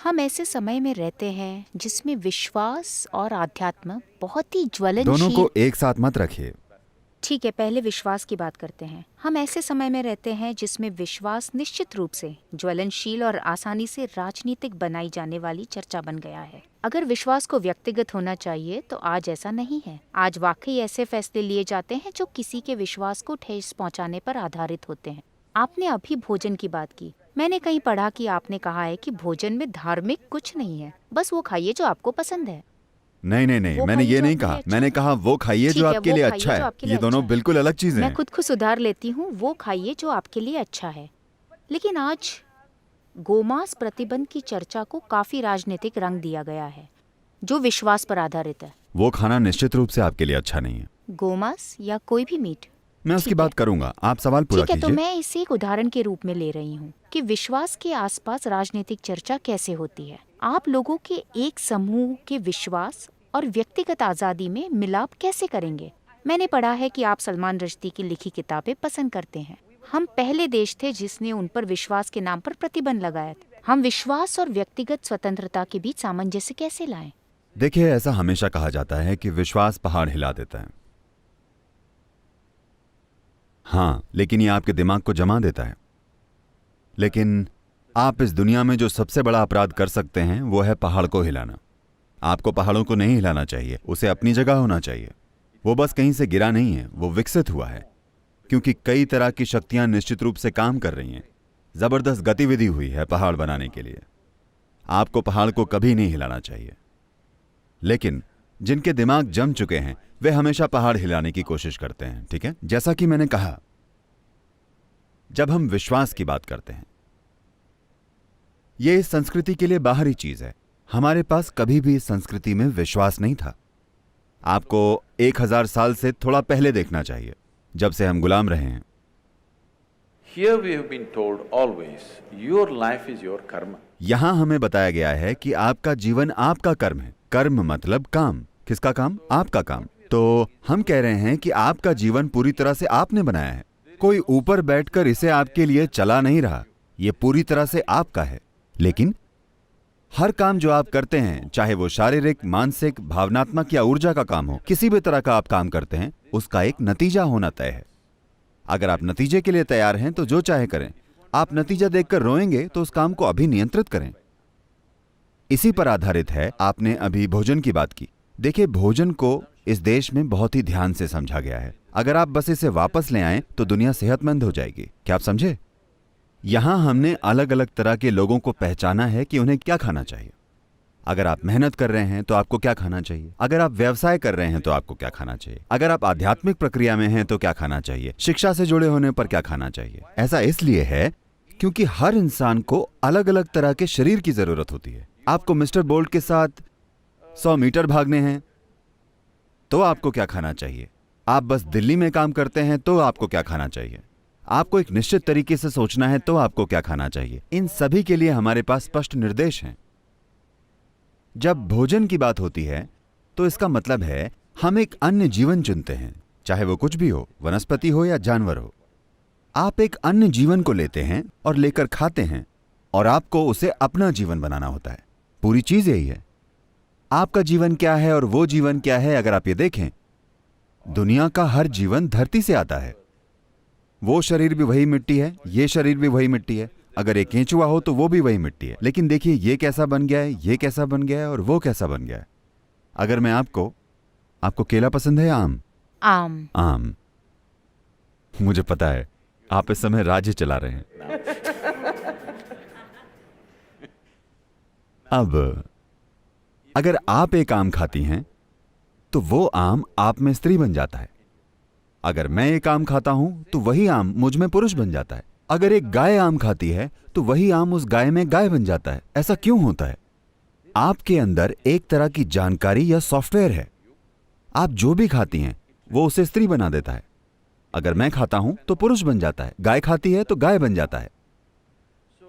हम ऐसे समय में रहते हैं जिसमें विश्वास और आध्यात्म बहुत ही दोनों ज्वलनशील। को एक साथ मत रखिए। ठीक है, पहले विश्वास की बात करते हैं। हम ऐसे समय में रहते हैं जिसमें विश्वास निश्चित रूप से ज्वलनशील और आसानी से राजनीतिक बनाई जाने वाली चर्चा बन गया है। अगर विश्वास को व्यक्तिगत होना चाहिए तो आज ऐसा नहीं है। आज वाकई ऐसे फैसले लिए जाते हैं जो किसी के विश्वास को ठेस पहुंचाने पर आधारित होते हैं। आपने अभी भोजन की बात की। मैंने कहीं पढ़ा कि आपने कहा है कि भोजन में धार्मिक कुछ नहीं है, बस वो खाइए जो आपको पसंद है। नहीं नहीं नहीं, वो मैंने खाइए ये जो नहीं आपके लिए कहा। अच्छा मैंने है। कहा वो खाइए जो ठीक है, आपके वो लिए खाइए अच्छा जो है। आपके लिए ये दोनों अच्छा है। बिल्कुल अलग चीजें मैं हैं। खुद को सुधार लेती हूँ, वो खाइए जो आपके लिए अच्छा है। लेकिन आज गोमांस प्रतिबंध की चर्चा को काफी राजनीतिक रंग दिया गया है, जो विश्वास पर आधारित है। वो खाना निश्चित रूप से आपके लिए अच्छा नहीं है। गोमांस या कोई भी मीट। मैं उसकी ठीक है, बात करूंगा, आप सवाल पूरा ठीक है, तो कीजिए। मैं इसे एक उदाहरण के रूप में ले रही हूँ कि विश्वास के आसपास राजनीतिक चर्चा कैसे होती है। आप लोगों के एक समूह के विश्वास और व्यक्तिगत आजादी में मिलाप कैसे करेंगे। मैंने पढ़ा है कि आप सलमान रश्दी की लिखी किताबें पसंद करते हैं। हम पहले देश थे जिसने उन पर विश्वास के नाम पर प्रतिबंध लगाया था। हम विश्वास और व्यक्तिगत स्वतंत्रता के बीच सामंजस्य कैसे लाएं? देखिए, ऐसा हमेशा कहा जाता है कि विश्वास पहाड़ हिला देता है। हाँ, लेकिन ये आपके दिमाग को जमा देता है। लेकिन आप इस दुनिया में जो सबसे बड़ा अपराध कर सकते हैं वो है पहाड़ को हिलाना। आपको पहाड़ों को नहीं हिलाना चाहिए, उसे अपनी जगह होना चाहिए। वो बस कहीं से गिरा नहीं है, वो विकसित हुआ है, क्योंकि कई तरह की शक्तियां निश्चित रूप से काम कर रही हैं। जबरदस्त गतिविधि हुई है पहाड़ बनाने के लिए। आपको पहाड़ को कभी नहीं हिलाना चाहिए। लेकिन जिनके दिमाग जम चुके हैं वे हमेशा पहाड़ हिलाने की कोशिश करते हैं। ठीक है, जैसा कि मैंने कहा, जब हम विश्वास की बात करते हैं, यह इस संस्कृति के लिए बाहरी चीज है। हमारे पास कभी भी इस संस्कृति में विश्वास नहीं था। आपको 1000 साल से थोड़ा पहले देखना चाहिए, जब से हम गुलाम रहे हैं। Here we have been told always, your life is your karma. यहां हमें बताया गया है कि आपका जीवन आपका कर्म है। कर्म मतलब काम। किसका काम? आपका काम। तो हम कह रहे हैं कि आपका जीवन पूरी तरह से आपने बनाया है। कोई ऊपर बैठकर इसे आपके लिए चला नहीं रहा। यह पूरी तरह से आपका है। लेकिन हर काम जो आप करते हैं, चाहे वो शारीरिक, मानसिक, भावनात्मक या ऊर्जा का काम हो, किसी भी तरह का आप काम करते हैं, उसका एक नतीजा होना तय है। अगर आप नतीजे के लिए तैयार हैं तो जो चाहे करें। आप नतीजा देखकर रोएंगे तो उस काम को अभी नियंत्रित करें। इसी पर आधारित है। आपने अभी भोजन की बात की। देखिए, भोजन को इस देश में बहुत ही ध्यान से समझा गया है। अगर आप बस इसे वापस ले आएं तो दुनिया सेहतमंद हो जाएगी। क्या आप समझे? यहां हमने अलग अलग तरह के लोगों को पहचाना है कि उन्हें क्या खाना चाहिए। अगर आप मेहनत कर रहे हैं तो आपको क्या खाना चाहिए। अगर आप व्यवसाय कर रहे हैं तो आपको क्या खाना चाहिए। अगर आप आध्यात्मिक प्रक्रिया में हैं तो क्या खाना चाहिए। शिक्षा से जुड़े होने पर क्या खाना चाहिए। ऐसा इसलिए है क्योंकि हर इंसान को अलग अलग तरह के शरीर की जरूरत होती है। आपको मिस्टर बोल्ट के साथ 100 मीटर भागने हैं तो आपको क्या खाना चाहिए। आप बस दिल्ली में काम करते हैं तो आपको क्या खाना चाहिए। आपको एक निश्चित तरीके से सोचना है तो आपको क्या खाना चाहिए। इन सभी के लिए हमारे पास स्पष्ट निर्देश हैं। जब भोजन की बात होती है तो इसका मतलब है हम एक अन्य जीवन चुनते हैं, चाहे वो कुछ भी हो, वनस्पति हो या जानवर हो। आप एक अन्य जीवन को लेते हैं और लेकर खाते हैं और आपको उसे अपना जीवन बनाना होता है। पूरी चीज यही है। आपका जीवन क्या है और वो जीवन क्या है। अगर आप ये देखें, दुनिया का हर जीवन धरती से आता है। वो शरीर भी वही मिट्टी है, ये शरीर भी वही मिट्टी है। अगर एक केंचुआ हो तो वो भी वही मिट्टी है। लेकिन देखिए, ये कैसा बन गया है, ये कैसा बन गया है और वो कैसा बन गया है। अगर मैं आपको केला पसंद है या आम? आम। आम। मुझे पता है आप इस समय राज्य चला रहे हैं। अब अगर आप एक आम खाती हैं तो वो आम आप में स्त्री बन जाता है। अगर मैं एक आम खाता हूं तो वही आम मुझ में पुरुष बन जाता है। अगर एक गाय आम खाती है तो वही आम उस गाय में गाय बन जाता है। ऐसा क्यों होता है? आपके अंदर एक तरह की जानकारी या सॉफ्टवेयर है। आप जो भी खाती हैं वो उसे स्त्री बना देता है। अगर मैं खाता हूं तो पुरुष बन जाता है, गाय खाती है तो गाय बन जाता है।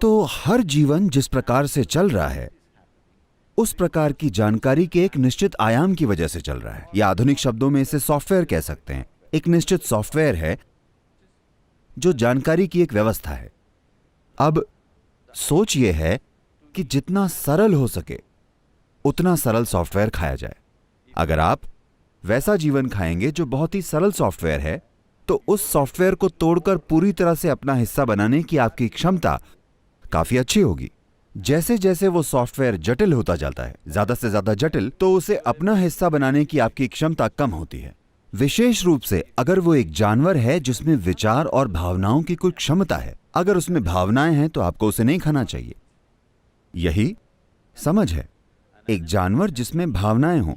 तो हर जीवन जिस प्रकार से चल रहा है उस प्रकार की जानकारी के एक निश्चित आयाम की वजह से चल रहा है, या आधुनिक शब्दों में इसे सॉफ्टवेयर कह सकते हैं। एक निश्चित सॉफ्टवेयर है जो जानकारी की एक व्यवस्था है। अब सोच यह है कि जितना सरल हो सके उतना सरल सॉफ्टवेयर खाया जाए। अगर आप वैसा जीवन खाएंगे जो बहुत ही सरल सॉफ्टवेयर है, तो उस सॉफ्टवेयर को तोड़कर पूरी तरह से अपना हिस्सा बनाने की आपकी क्षमता काफी अच्छी होगी। जैसे जैसे वो सॉफ्टवेयर जटिल होता जाता है, ज्यादा से ज्यादा जटिल, तो उसे अपना हिस्सा बनाने की आपकी क्षमता कम होती है। विशेष रूप से अगर वो एक जानवर है जिसमें विचार और भावनाओं की कोई क्षमता है, अगर उसमें भावनाएं हैं तो आपको उसे नहीं खाना चाहिए। यही समझ है। एक जानवर जिसमें भावनाएं हों,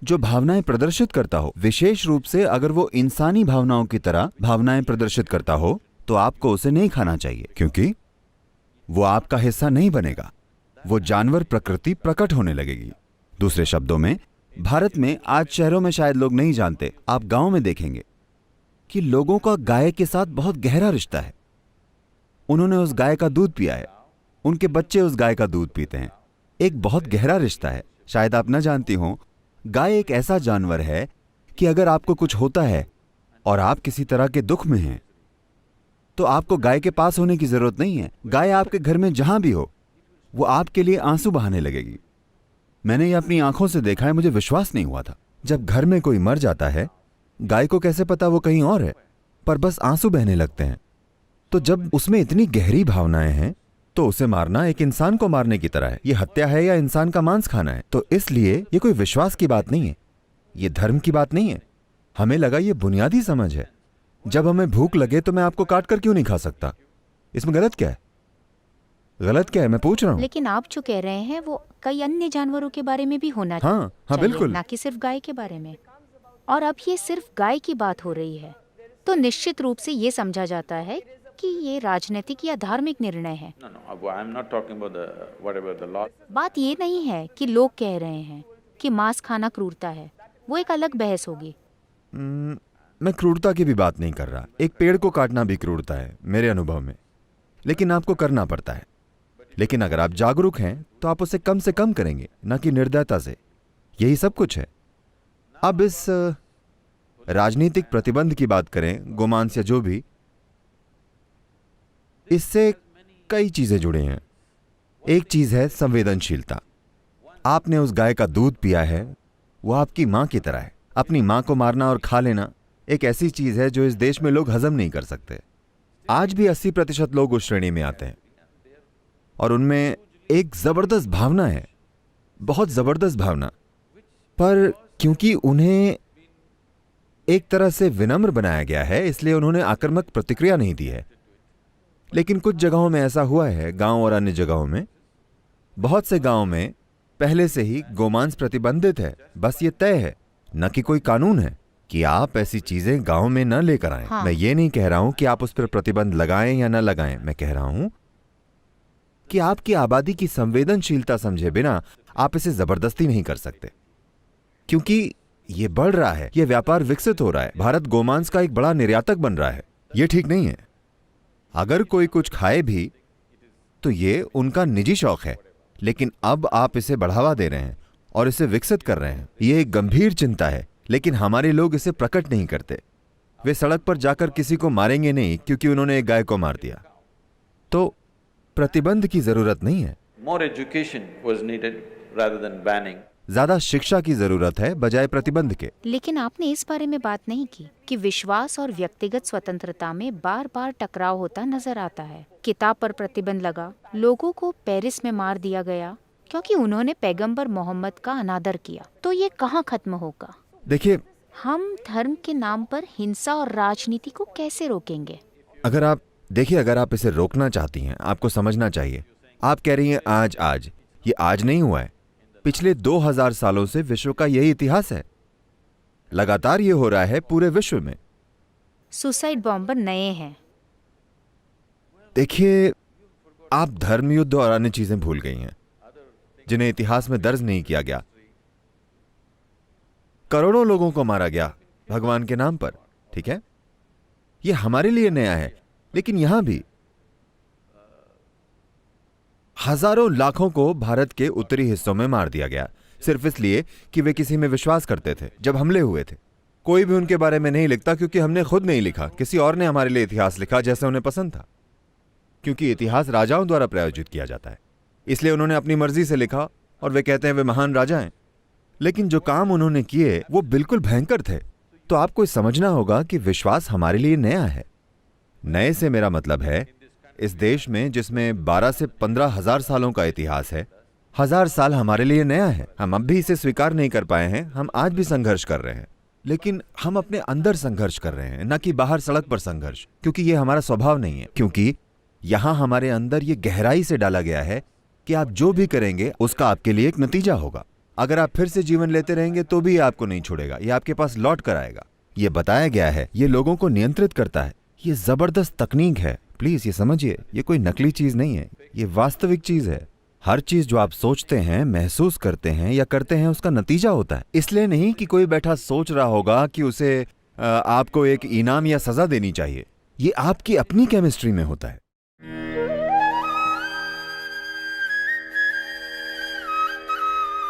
जो भावनाएं प्रदर्शित करता हो, विशेष रूप से अगर वो इंसानी भावनाओं की तरह भावनाएं प्रदर्शित करता हो, तो आपको उसे नहीं खाना चाहिए, क्योंकि वो आपका हिस्सा नहीं बनेगा। वो जानवर प्रकृति प्रकट होने लगेगी। दूसरे शब्दों में, भारत में आज शहरों में शायद लोग नहीं जानते, आप गांव में देखेंगे कि लोगों का गाय के साथ बहुत गहरा रिश्ता है। उन्होंने उस गाय का दूध पिया है, उनके बच्चे उस गाय का दूध पीते हैं। एक बहुत गहरा रिश्ता है। शायद आप न जानती हों, गाय एक ऐसा जानवर है कि अगर आपको कुछ होता है और आप किसी तरह के दुख में हैं, तो आपको गाय के पास होने की जरूरत नहीं है। गाय आपके घर में जहां भी हो, वो आपके लिए आंसू बहाने लगेगी। मैंने ये अपनी आंखों से देखा है, मुझे विश्वास नहीं हुआ था। जब घर में कोई मर जाता है, गाय को कैसे पता वो कहीं और है, पर बस आंसू बहने लगते हैं। तो जब उसमें इतनी गहरी भावनाएं हैं, तो उसे मारना एक इंसान को मारने की तरह है। ये हत्या है या इंसान का मांस खाना है। तो इसलिए ये कोई विश्वास की बात नहीं है, ये धर्म की बात नहीं है। हमें लगा ये बुनियादी समझ है। जब हमें भूख लगे तो मैं आपको काट कर क्यों नहीं खा सकता? इसमें गलत क्या है? गलत क्या है, मैं पूछ रहा हूँ। लेकिन आप जो कह रहे हैं वो कई अन्य जानवरों के बारे में भी होना हाँ चाहिए, बिल्कुल। ना कि सिर्फ गाय के बारे में। और अब ये सिर्फ गाय की बात हो रही है, तो निश्चित रूप से ये समझा जाता है कि ये राजनीतिक या धार्मिक निर्णय है। No, I'm not talking about whatever the law. बात ये नहीं है कि लोग कह रहे हैं कि मांस खाना क्रूरता है, वो एक अलग बहस होगी। मैं क्रूरता की भी बात नहीं कर रहा। एक पेड़ को काटना भी क्रूरता है मेरे अनुभव में, लेकिन आपको करना पड़ता है। लेकिन अगर आप जागरूक हैं तो आप उसे कम से कम करेंगे, न कि निर्दयता से। यही सब कुछ है। अब इस राजनीतिक प्रतिबंध की बात करें, गोमांस या जो भी, इससे कई चीजें जुड़े हैं। एक चीज है संवेदनशीलता। आपने उस गाय का दूध पिया है, वो आपकी मां की तरह है। अपनी मां को मारना और खा लेना एक ऐसी चीज है जो इस देश में लोग हजम नहीं कर सकते। आज भी 80% लोग उस श्रेणी में आते हैं और उनमें एक जबरदस्त भावना है, बहुत जबरदस्त भावना। पर क्योंकि उन्हें एक तरह से विनम्र बनाया गया है, इसलिए उन्होंने आक्रामक प्रतिक्रिया नहीं दी है। लेकिन कुछ जगहों में ऐसा हुआ है, गांव और अन्य जगहों में, बहुत से गांवों में पहले से ही गोमांस प्रतिबंधित है। बस ये तय है, न कि कोई कानून है कि आप ऐसी चीजें गांव में न लेकर आएं। हाँ। मैं ये नहीं कह रहा हूं कि आप उस पर प्रतिबंध लगाएं या न लगाएं। मैं कह रहा हूं कि आपकी आबादी की संवेदनशीलता समझे बिना आप इसे जबरदस्ती नहीं कर सकते, क्योंकि ये बढ़ रहा है, ये व्यापार विकसित हो रहा है। भारत गोमांस का एक बड़ा निर्यातक बन रहा है। ये ठीक नहीं है। अगर कोई कुछ खाए भी तो ये उनका निजी शौक है, लेकिन अब आप इसे बढ़ावा दे रहे हैं और इसे विकसित कर रहे हैं। ये एक गंभीर चिंता है, लेकिन हमारे लोग इसे प्रकट नहीं करते। वे सड़क पर जाकर किसी को मारेंगे नहीं क्योंकि उन्होंने एक गाय को मार दिया। तो प्रतिबंध की जरूरत नहीं है। More education was needed rather than banning. ज्यादा शिक्षा की जरूरत है बजाय प्रतिबंध के। लेकिन आपने इस बारे में बात नहीं की कि विश्वास और व्यक्तिगत स्वतंत्रता में बार बार टकराव होता नजर आता है। किताब पर प्रतिबंध लगा, लोगों को पेरिस में मार दिया गया क्योंकि उन्होंने पैगंबर मोहम्मद का अनादर किया। तो ये कहाँ खत्म होगा? देखिए, हम धर्म के नाम पर हिंसा और राजनीति को कैसे रोकेंगे? अगर आप इसे रोकना चाहती हैं, आपको समझना चाहिए। आप कह रही हैं आज, ये आज नहीं हुआ है। पिछले 2000 सालों से विश्व का यही इतिहास है। लगातार ये हो रहा है पूरे विश्व में। सुसाइड बॉम्बर नए हैं। देखिए, आप धर्म युद्ध और अन्य चीजें भूल गई हैं जिन्हें इतिहास में दर्ज नहीं किया गया। करोड़ों लोगों को मारा गया भगवान के नाम पर, ठीक है? यह हमारे लिए नया है, लेकिन यहां भी हजारों लाखों को भारत के उत्तरी हिस्सों में मार दिया गया, सिर्फ इसलिए कि वे किसी में विश्वास करते थे। जब हमले हुए थे, कोई भी उनके बारे में नहीं लिखता क्योंकि हमने खुद नहीं लिखा, किसी और ने हमारे लिए इतिहास लिखा जैसे उन्हें पसंद था, क्योंकि इतिहास राजाओं द्वारा प्रायोजित किया जाता है। इसलिए उन्होंने अपनी मर्जी से लिखा और वे कहते हैं वे महान राजा हैं। लेकिन जो काम उन्होंने किए वो बिल्कुल भयंकर थे। तो आपको समझना होगा कि विश्वास हमारे लिए नया है। नए से मेरा मतलब है इस देश में जिसमें 12 से 15 हजार सालों का इतिहास है, 1000 साल हमारे लिए नया है। हम अब भी इसे स्वीकार नहीं कर पाए हैं। हम आज भी संघर्ष कर रहे हैं, लेकिन हम अपने अंदर संघर्ष कर रहे हैं, न कि बाहर सड़क पर संघर्ष, क्योंकि ये हमारा स्वभाव नहीं है। क्योंकि यहां हमारे अंदर ये गहराई से डाला गया है कि आप जो भी करेंगे उसका आपके लिए एक नतीजा होगा। अगर आप फिर से जीवन लेते रहेंगे तो भी आपको नहीं छोड़ेगा, ये आपके पास लौट कर आएगा। ये बताया गया है, ये लोगों को नियंत्रित करता है। ये जबरदस्त तकनीक है, प्लीज ये समझिए। ये कोई नकली चीज नहीं है, ये वास्तविक चीज है। हर चीज जो आप सोचते हैं, महसूस करते हैं या करते हैं, उसका नतीजा होता है। इसलिए नहीं कि कोई बैठा सोच रहा होगा कि उसे आपको एक इनाम या सजा देनी चाहिए। ये आपकी अपनी केमिस्ट्री में होता है।